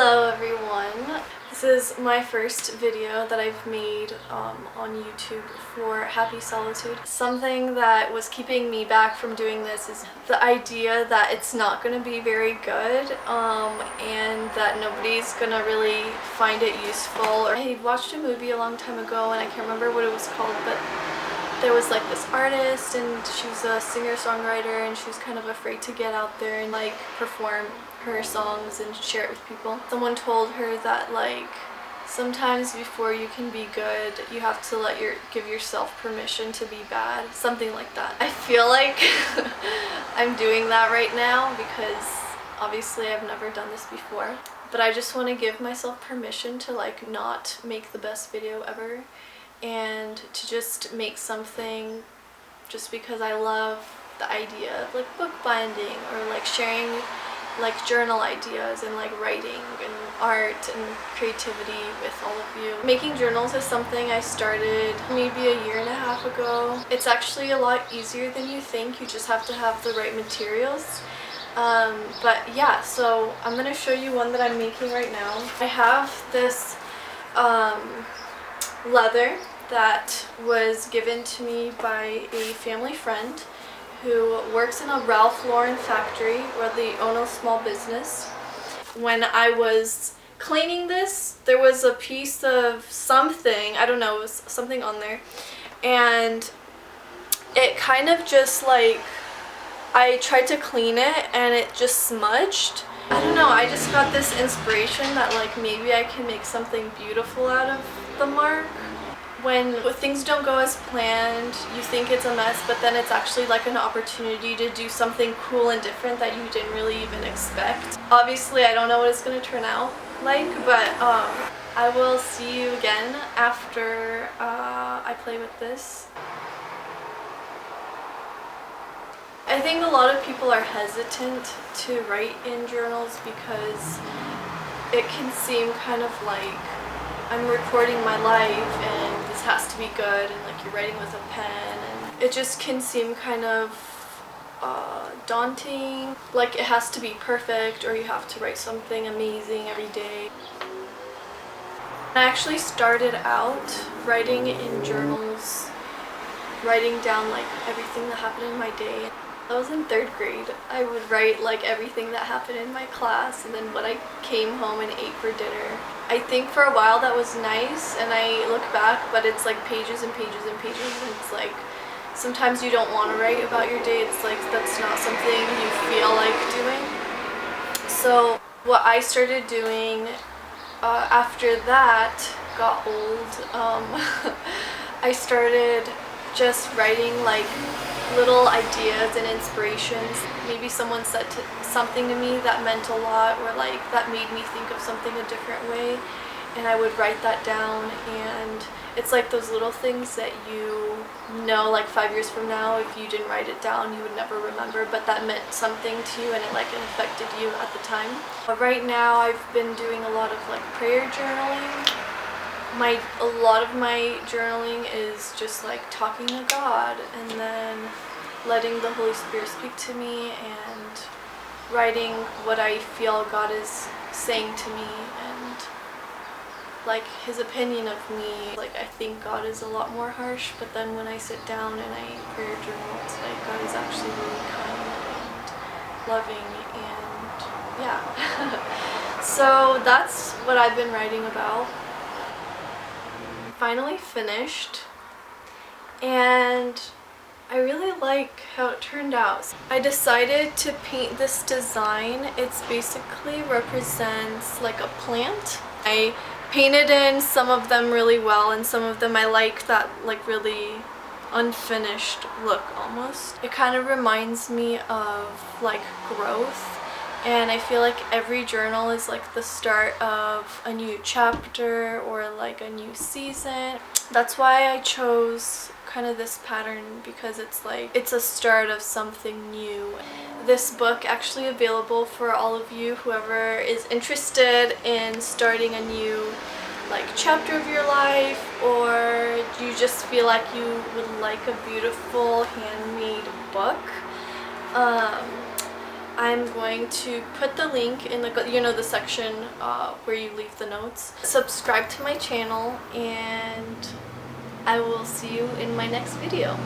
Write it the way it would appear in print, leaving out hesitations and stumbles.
Hello everyone! This is my first video that I've made on YouTube for Happy Solitude. Something that was keeping me back from doing this is the idea that it's not going to be very good and that nobody's going to really find it useful. I watched a movie a long time ago and I can't remember what it was called, but there was like this artist and she was a singer-songwriter and she was kind of afraid to get out there and like perform her songs and share it with people. Someone told her that like sometimes before you can be good you have to give yourself permission to be bad, something like that. I feel like I'm doing that right now because obviously I've never done this before, but I just want to give myself permission to like not make the best video ever and to just make something just because I love the idea of like bookbinding or like sharing like journal ideas and like writing and art and creativity with all of you. Making journals is something I started maybe a year and a half ago. It's actually a lot easier than you think. You just have to have the right materials. But yeah, so I'm gonna show you one that I'm making right now. I have this leather that was given to me by a family friend who works in a Ralph Lauren factory where they own a small business. When I was cleaning this, there was a piece of something, I don't know, it was something on there, and it kind of just like, I tried to clean it and it just smudged. I don't know, I just got this inspiration that like maybe I can make something beautiful out of the mark. When things don't go as planned, you think it's a mess, but then it's actually like an opportunity to do something cool and different that you didn't really even expect. Obviously, I don't know what it's going to turn out like, but I will see you again after I play with this. I think a lot of people are hesitant to write in journals because it can seem kind of like I'm recording my life and this has to be good and like you're writing with a pen, and it just can seem kind of daunting, like it has to be perfect or you have to write something amazing every day. I actually started out writing in journals, writing down like everything that happened in my day. I was in 3rd grade. I would write like everything that happened in my class and then what I came home and ate for dinner. I think for a while that was nice and I look back, but it's like pages and pages and pages and it's like sometimes you don't want to write about your day. It's like that's not something you feel like doing. So what I started doing after that got old, I started just writing like little ideas and inspirations. Maybe someone said something to me that meant a lot or like that made me think of something a different way, and I would write that down, and it's like those little things that you know like 5 years from now if you didn't write it down you would never remember, but that meant something to you and it affected you at the time. Right now I've been doing a lot of like prayer journaling. A lot of my journaling is just like talking to God and then letting the Holy Spirit speak to me and writing what I feel God is saying to me and like His opinion of me. Like I think God is a lot more harsh, but then when I sit down and I prayer journal, it's like God is actually really kind and loving, and yeah. So that's what I've been writing about. Finally finished and I really like how it turned out. I decided to paint this design. It's basically represents like a plant. I painted in some of them really well and some of them I like that like really unfinished look almost. It kind of reminds me of like growth. And I feel like every journal is like the start of a new chapter or like a new season. That's why I chose kind of this pattern, because it's like it's a start of something new. This book actually available for all of you, whoever is interested in starting a new like chapter of your life, or you just feel like you would like a beautiful handmade book. I'm going to put the link in the section where you leave the notes. Subscribe to my channel, and I will see you in my next video.